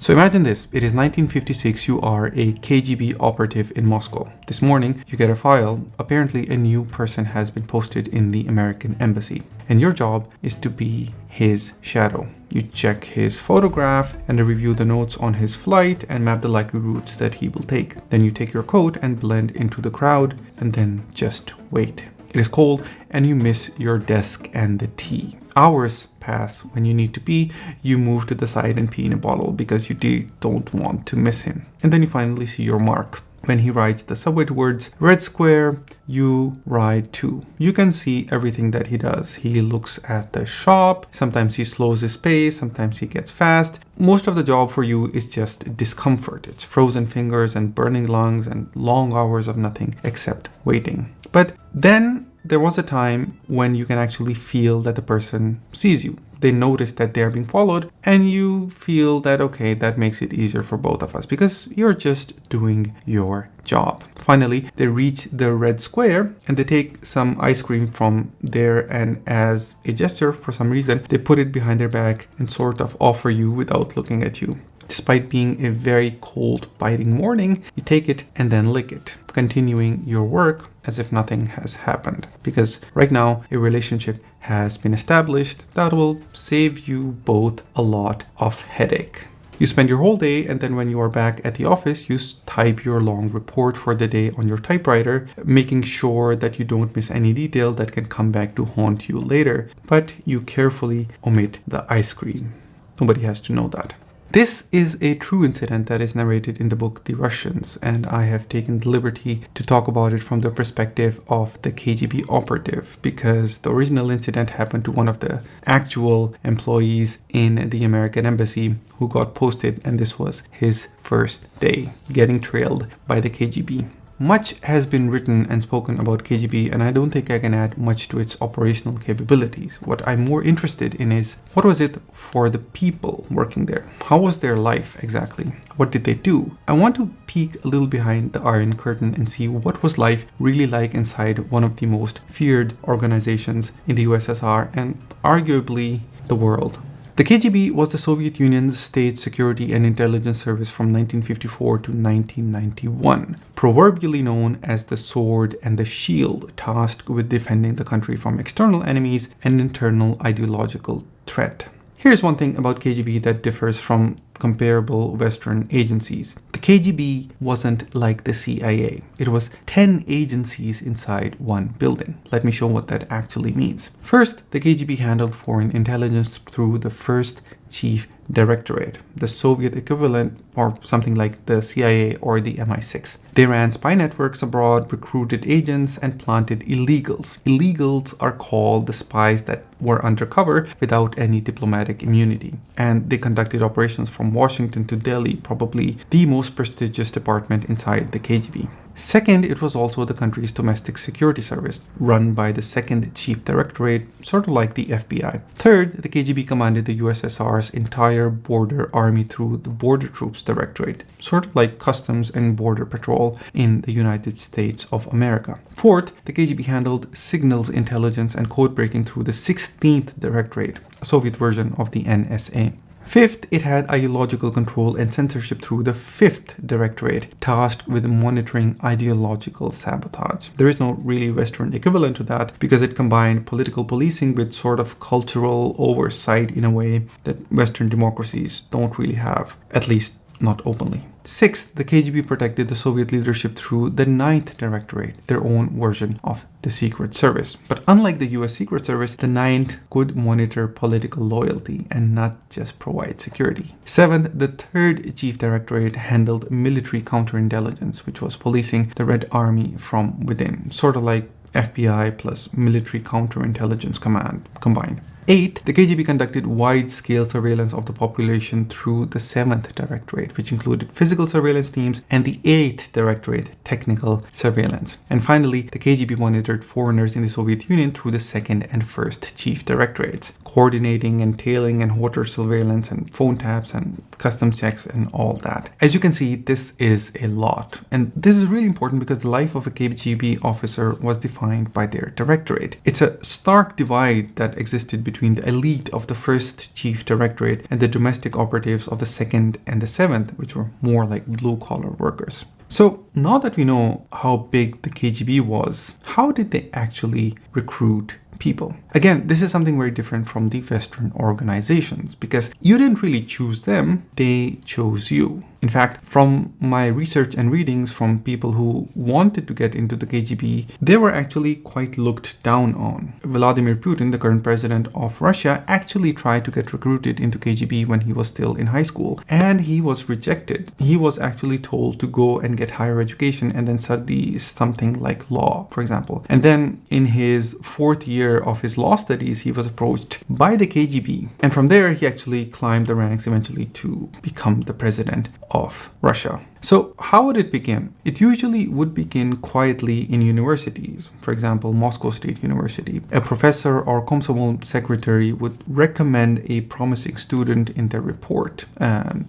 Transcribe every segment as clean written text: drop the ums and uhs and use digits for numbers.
So imagine this, it is 1956, you are a KGB operative in Moscow. This morning, you get a file. Apparently, a new person has been posted in the American embassy. And your job is to be his shadow. You check his photograph and review the notes on his flight and map the likely routes that he will take. Then you take your coat and blend into the crowd and then just wait. It is cold and you miss your desk and the tea. Hours pass. When you need to pee, you move to the side and pee in a bottle because you don't want to miss him. And then you finally see your mark. When he rides the subway towards Red Square, you ride too. You can see everything that he does. He looks at the shop. Sometimes he slows his pace. Sometimes he gets fast. Most of the job for you is just discomfort. It's frozen fingers and burning lungs and long hours of nothing except waiting. But then there was a time when you can actually feel that the person sees you. They notice that they're being followed and you feel that, okay, that makes it easier for both of us because you're just doing your job. Finally, they reach the Red Square and they take some ice cream from there, and as a gesture, for some reason, they put it behind their back and sort of offer you without looking at you. Despite being a very cold, biting morning, you take it and then lick it, continuing your work as if nothing has happened. Because right now, a relationship has been established that will save you both a lot of headache. You spend your whole day, and then when you are back at the office, you type your long report for the day on your typewriter, making sure that you don't miss any detail that can come back to haunt you later. But you carefully omit the ice cream. Nobody has to know that. This is a true incident that is narrated in the book The Russians, and I have taken the liberty to talk about it from the perspective of the KGB operative, because the original incident happened to one of the actual employees in the American embassy who got posted, and this was his first day getting trailed by the KGB. Much has been written and spoken about KGB, and I don't think I can add much to its operational capabilities. What I'm more interested in is, what was it for the people working there? How was their life exactly? What did they do? I want to peek a little behind the Iron Curtain and see what was life really like inside one of the most feared organizations in the USSR and arguably the world. The KGB was the Soviet Union's state security and intelligence service from 1954 to 1991, proverbially known as the sword and the shield, tasked with defending the country from external enemies and internal ideological threat. Here's one thing about KGB that differs from comparable Western agencies. The KGB wasn't like the CIA. It was 10 agencies inside one building. Let me show what that actually means. First, the KGB handled foreign intelligence through the first Chief Directorate, the Soviet equivalent or something like the CIA or the MI6. They ran spy networks abroad, recruited agents, and planted illegals. Illegals are called the spies that were undercover without any diplomatic immunity. And they conducted operations from Washington to Delhi, probably the most prestigious department inside the KGB. Second, it was also the country's domestic security service, run by the second Chief Directorate, sort of like the FBI. Third, the KGB commanded the USSR's entire border army through the Border Troops Directorate, sort of like Customs and Border Patrol in the United States of America. Fourth, the KGB handled signals intelligence and code breaking through the 16th Directorate, a Soviet version of the NSA. Fifth, it had ideological control and censorship through the 5th Directorate, tasked with monitoring ideological sabotage. There is no really Western equivalent to that because it combined political policing with sort of cultural oversight in a way that Western democracies don't really have, at least not openly. Sixth, the KGB protected the Soviet leadership through the 9th Directorate, their own version of the Secret Service. But unlike the US Secret Service, the 9th could monitor political loyalty and not just provide security. Seventh, the 3rd Chief Directorate handled military counterintelligence, which was policing the Red Army from within, sort of like FBI plus military counterintelligence command combined. 8. The KGB conducted wide-scale surveillance of the population through the 7th Directorate, which included physical surveillance teams, and the 8th Directorate, technical surveillance. And finally, the KGB monitored foreigners in the Soviet Union through the 2nd and 1st Chief Directorates, coordinating and tailing and hotel surveillance and phone taps and customs checks and all that. As you can see, this is a lot. And this is really important because the life of a KGB officer was defined by their directorate. It's a stark divide that existed between between the elite of the first chief directorate and the domestic operatives of the second and the seventh, which were more like blue-collar workers. So now that we know how big the KGB was, how did they actually recruit people? Again, this is something very different from the Western organizations because you didn't really choose them, they chose you. In fact, from my research and readings from people who wanted to get into the KGB, they were actually quite looked down on. Vladimir Putin, the current president of Russia, actually tried to get recruited into KGB when he was still in high school, and he was rejected. He was actually told to go and get higher education and then study something like law, for example. And then in his fourth year of his law studies, he was approached by the KGB. And from there, he actually climbed the ranks eventually to become the president of Russia. So how would it begin? It usually would begin quietly in universities. For example, Moscow State University. A professor or Komsomol secretary would recommend a promising student in their report.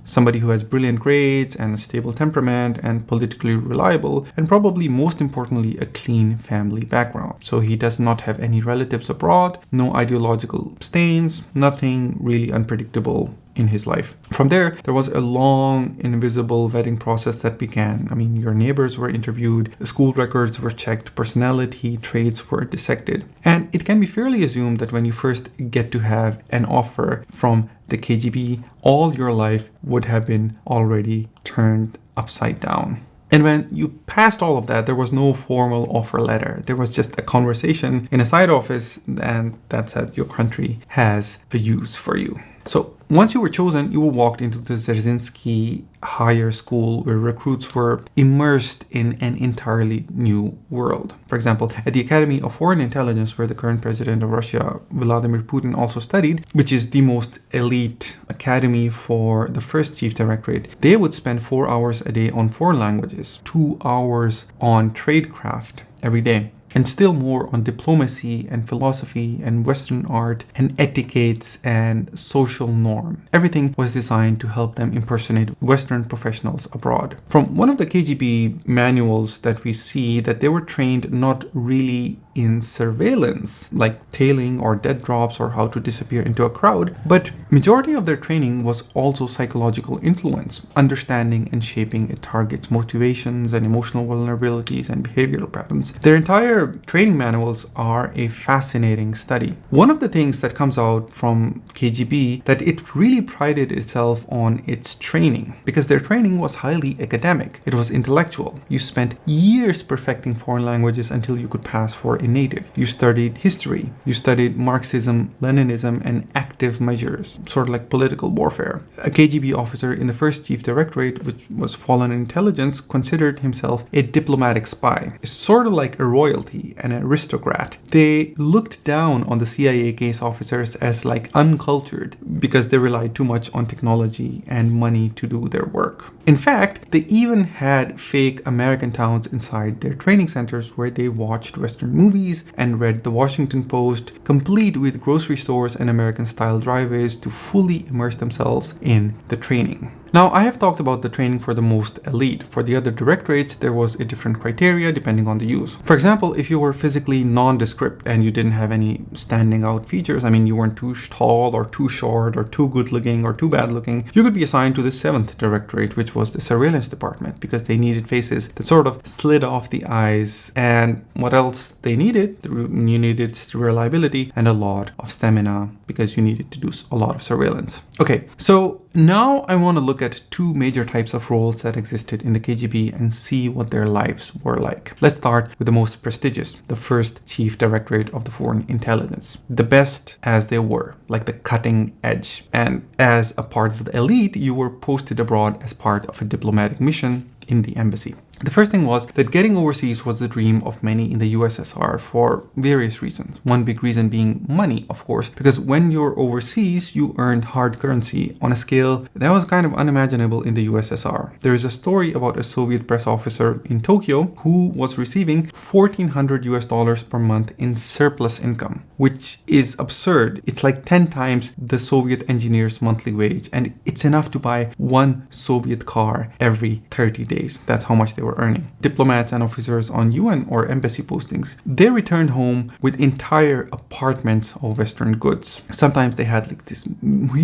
Somebody who has brilliant grades and a stable temperament and politically reliable, and probably most importantly, a clean family background. So he does not have any relatives abroad, no ideological stains, nothing really unpredictable in his life. From there was a long, invisible vetting process that began. I mean, your neighbors were interviewed, school records were checked, personality traits were dissected. And it can be fairly assumed that when you first get to have an offer from the KGB, all your life would have been already turned upside down. And when you passed all of that, there was no formal offer letter. There was just a conversation in a side office, and that said your country has a use for you. So once you were chosen, you were walked into the Dzerzhinsky Higher School, where recruits were immersed in an entirely new world. For example, at the Academy of Foreign Intelligence, where the current president of Russia, Vladimir Putin, also studied, which is the most elite academy for the first chief directorate, they would spend 4 hours a day on foreign languages, 2 hours on tradecraft every day, and still more on diplomacy and philosophy and Western art and etiquettes and social norm. Everything was designed to help them impersonate Western professionals abroad. From one of the KGB manuals that we see that they were trained not really in surveillance, like tailing or dead drops or how to disappear into a crowd, but majority of their training was also psychological influence, understanding and shaping a target's motivations and emotional vulnerabilities and behavioral patterns. Their entire training manuals are a fascinating study. One of the things that comes out from KGB that it really prided itself on its training, because their training was highly academic. It was intellectual. You spent years perfecting foreign languages until you could pass for a native. You studied history. You studied Marxism, Leninism, and active measures, sort of like political warfare. A KGB officer in the first chief directorate, which was foreign intelligence, considered himself a diplomatic spy. It's sort of like a royalty, an aristocrat. They looked down on the CIA case officers as like uncultured because they relied too much on technology and money to do their work. In fact, they even had fake American towns inside their training centers where they watched Western movies and read the Washington Post, complete with grocery stores and American-style driveways to fully immerse themselves in the training. Now, I have talked about the training for the most elite. For the other directorates, there was a different criteria depending on the use. For example, if you were physically nondescript and you didn't have any standing out features, I mean, you weren't too tall or too short or too good looking or too bad looking, you could be assigned to the 7th directorate, which was the surveillance department, because they needed faces that sort of slid off the eyes. And what else they needed? You needed reliability and a lot of stamina, because you needed to do a lot of surveillance. Okay, so now I want to look at two major types of roles that existed in the KGB and see what their lives were like. Let's start with the most prestigious, the first chief directorate of the foreign intelligence. The best as they were, like the cutting edge. And as a part of the elite, you were posted abroad as part of a diplomatic mission in the embassy. The first thing was that getting overseas was the dream of many in the USSR for various reasons. One big reason being money, of course, because when you're overseas, you earned hard currency on a scale that was kind of unimaginable in the USSR. There is a story about a Soviet press officer in Tokyo who was receiving $1,400 per month in surplus income, which is absurd. It's like 10 times the Soviet engineer's monthly wage, and it's enough to buy one Soviet car every 30 days. days. That's how much they were earning. Diplomats and officers on UN or embassy postings, they returned home with entire apartments of Western goods. Sometimes they had like this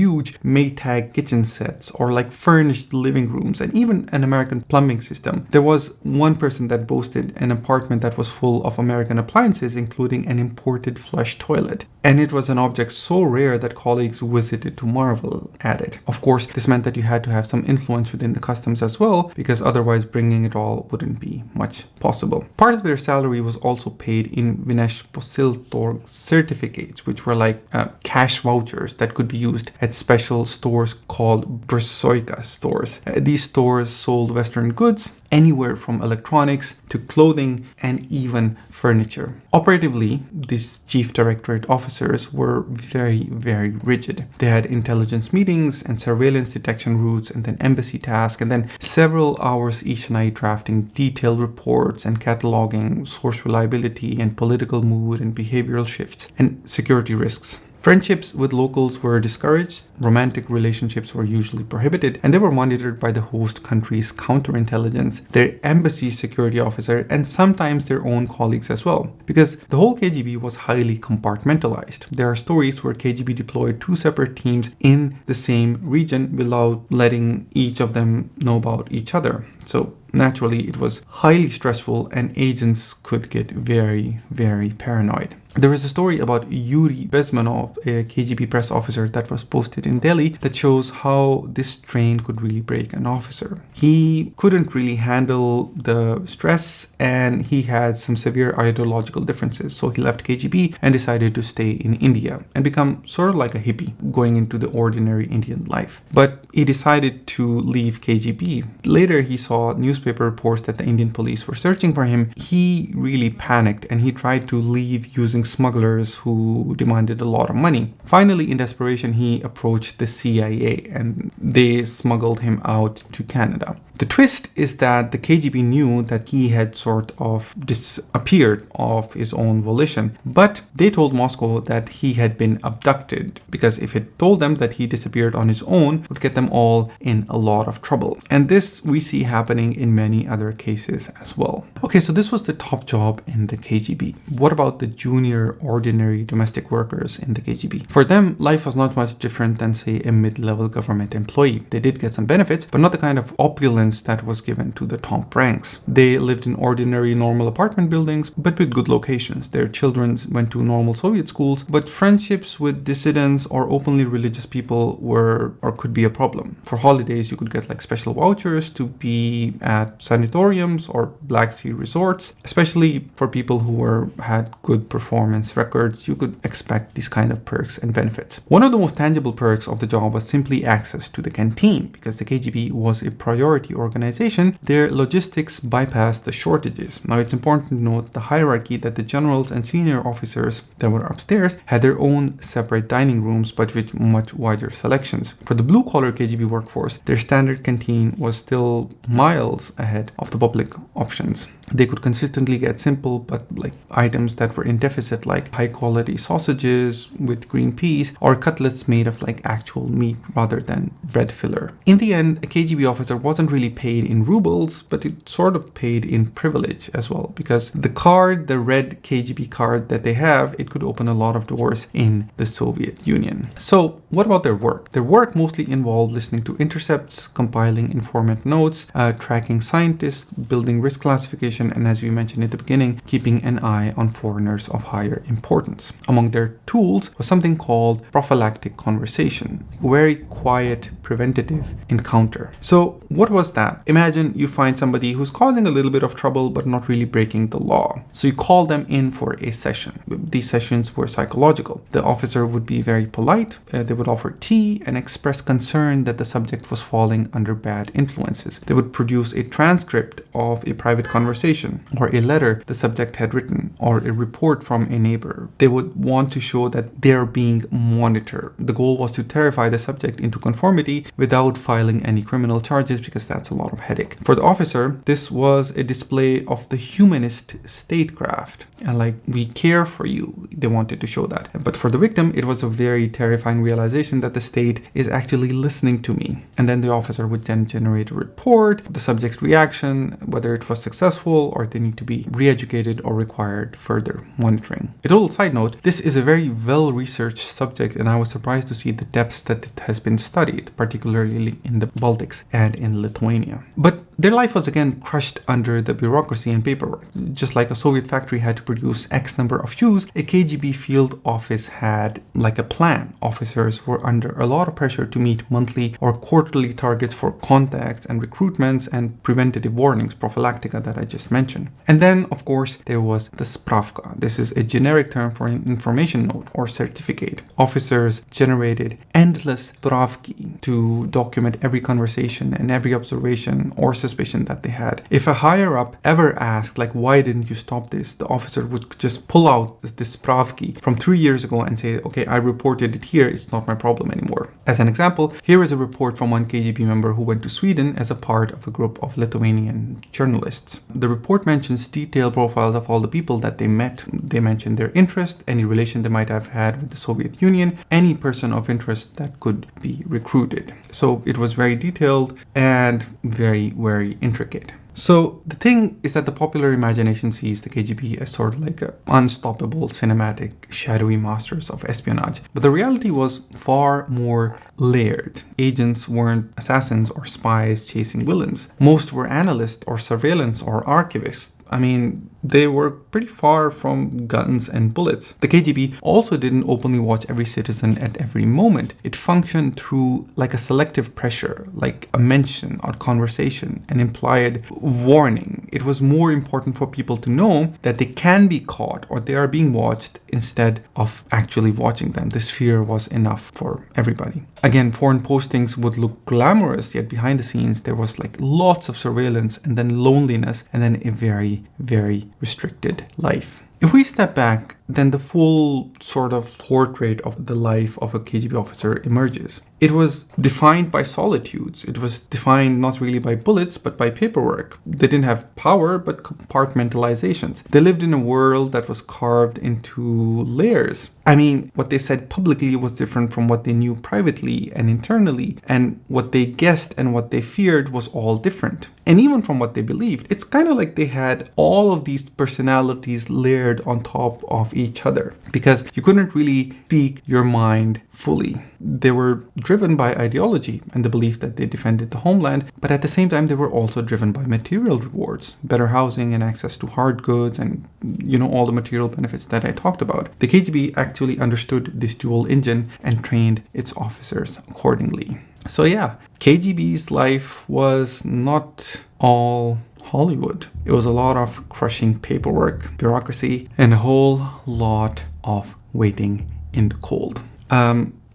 huge Maytag kitchen sets or like furnished living rooms and even an American plumbing system. There was one person that boasted an apartment that was full of American appliances, including an imported flush toilet. And it was an object so rare that colleagues visited to marvel at it. Of course, this meant that you had to have some influence within the customs as well, because otherwise bringing it all wouldn't be much possible. Part of their salary was also paid in Vinesh Posiltor certificates, which were like cash vouchers that could be used at special stores called Brsoika stores. These stores sold Western goods, anywhere from electronics to clothing and even furniture. Operatively, these chief directorate officers were very, very rigid. They had intelligence meetings and surveillance detection routes and then embassy tasks and then several hours each night drafting detailed reports and cataloging source reliability and political mood and behavioral shifts and security risks. Friendships with locals were discouraged, romantic relationships were usually prohibited, and they were monitored by the host country's counterintelligence, their embassy security officer, and sometimes their own colleagues as well. Because the whole KGB was highly compartmentalized. There are stories where KGB deployed two separate teams in the same region without letting each of them know about each other. So naturally, it was highly stressful and agents could get very, very paranoid. There is a story about Yuri Bezmenov, a KGB press officer that was posted in Delhi, that shows how this strain could really break an officer. He couldn't really handle the stress and he had some severe ideological differences. So he left KGB and decided to stay in India and become sort of like a hippie going into the ordinary Indian life. But he decided to leave KGB. Later, he saw newspaper reports that the Indian police were searching for him. He really panicked and he tried to leave using smugglers who demanded a lot of money. Finally, in desperation, he approached the CIA and they smuggled him out to Canada. The twist is that the KGB knew that he had sort of disappeared of his own volition, but they told Moscow that he had been abducted, because if it told them that he disappeared on his own, it would get them all in a lot of trouble. And this we see happening in many other cases as well. Okay, so this was the top job in the KGB. What about the junior, ordinary domestic workers in the KGB? For them, life was not much different than, say, a mid-level government employee. They did get some benefits, but not the kind of opulence that was given to the top ranks. They lived in ordinary, normal apartment buildings, but with good locations. Their children went to normal Soviet schools, but friendships with dissidents or openly religious people were or could be a problem. For holidays, you could get like special vouchers to be at sanatoriums or Black Sea resorts. Especially for people who had good performance records, you could expect these kind of perks and benefits. One of the most tangible perks of the job was simply access to the canteen. Because the KGB was a priority organization, their logistics bypassed the shortages. Now, it's important to note the hierarchy that the generals and senior officers that were upstairs had their own separate dining rooms, but with much wider selections. For the blue-collar KGB workforce, their standard canteen was still miles ahead of the public options. They could consistently get simple but like items that were in deficit, like high quality sausages with green peas or cutlets made of like actual meat rather than bread filler. In the end, a KGB officer wasn't really paid in rubles, but it sort of paid in privilege as well, because the red KGB card that they have, it could open a lot of doors in the Soviet Union. So what about their work? Their work mostly involved listening to intercepts, compiling informant notes, tracking scientists, building risk classification, and as we mentioned at the beginning, keeping an eye on foreigners of higher importance. Among their tools was something called prophylactic conversation, a very quiet, preventative encounter. So what was that? Imagine you find somebody who's causing a little bit of trouble but not really breaking the law. So you call them in for a session. These sessions were psychological. The officer would be very polite. They would offer tea and express concern that the subject was falling under bad influences. They would produce a transcript of a private conversation or a letter the subject had written or a report from a neighbor. They would want to show that they're being monitored. The goal was to terrify the subject into conformity without filing any criminal charges, because that's that's a lot of headache. For the officer, this was a display of the humanist statecraft, and like, we care for you. They wanted to show that. But for the victim, it was a very terrifying realization that the state is actually listening to me. And then the officer would then generate a report, the subject's reaction, whether it was successful or they need to be re-educated or required further monitoring. A total side note, this is a very well-researched subject, and I was surprised to see the depths that it has been studied, particularly in the Baltics and in Lithuania. But their life was again crushed under the bureaucracy and paperwork. Just like a Soviet factory had to produce X number of shoes, a KGB field office had like a plan. Officers were under a lot of pressure to meet monthly or quarterly targets for contacts and recruitments and preventative warnings, prophylactica that I just mentioned. And then, of course, there was the spravka. This is a generic term for an information note or certificate. Officers generated endless spravki to document every conversation and every observation or suspicion that they had. If a higher up ever asked, like, why didn't you stop this? The officer would just pull out this spravki from 3 years ago and say, okay, I reported it here. It's not my problem anymore. As an example, here is a report from one KGB member who went to Sweden as a part of a group of Lithuanian journalists. The report mentions detailed profiles of all the people that they met. They mention their interest, any relation they might have had with the Soviet Union, any person of interest that could be recruited. So it was very detailed and very, very intricate. So the thing is that the popular imagination sees the KGB as sort of like an unstoppable, cinematic, shadowy masters of espionage. But the reality was far more layered. Agents weren't assassins or spies chasing villains. Most were analysts or surveillance or archivists. I mean, they were pretty far from guns and bullets. The KGB also didn't openly watch every citizen at every moment. It functioned through like a selective pressure, like a mention or conversation, an implied warning. It was more important for people to know that they can be caught or they are being watched instead of actually watching them. This fear was enough for everybody. Again, foreign postings would look glamorous, yet behind the scenes there was like lots of surveillance and then loneliness and then a very, very restricted life. If we step back, then the full sort of portrait of the life of a KGB officer emerges. It was defined by solitudes. It was defined not really by bullets, but by paperwork. They didn't have power, but compartmentalizations. They lived in a world that was carved into layers. I mean, what they said publicly was different from what they knew privately and internally, and what they guessed and what they feared was all different. And even from what they believed, it's kind of like they had all of these personalities layered on top of each other, because you couldn't really speak your mind fully. They were driven by ideology and the belief that they defended the homeland, but at the same time they were also driven by material rewards, better housing and access to hard goods and, you know, all the material benefits that I talked about. The KGB actually understood this dual engine and trained its officers accordingly. So yeah, KGB's life was not all Hollywood. It was a lot of crushing paperwork, bureaucracy, and a whole lot of waiting in the cold.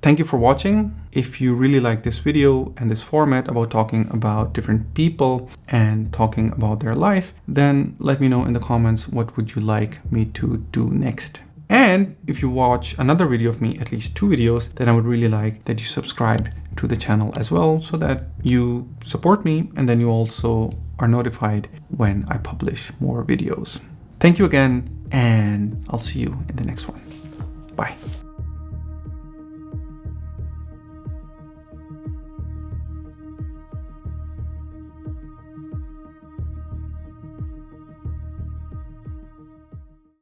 Thank you for watching. If you really like this video and this format about talking about different people and talking about their life, then let me know in the comments what would you like me to do next. And if you watch another video of me, at least 2 videos, then I would really like that you subscribe to the channel as well, so that you support me and then you also are notified when I publish more videos. Thank you again, and I'll see you in the next one. Bye.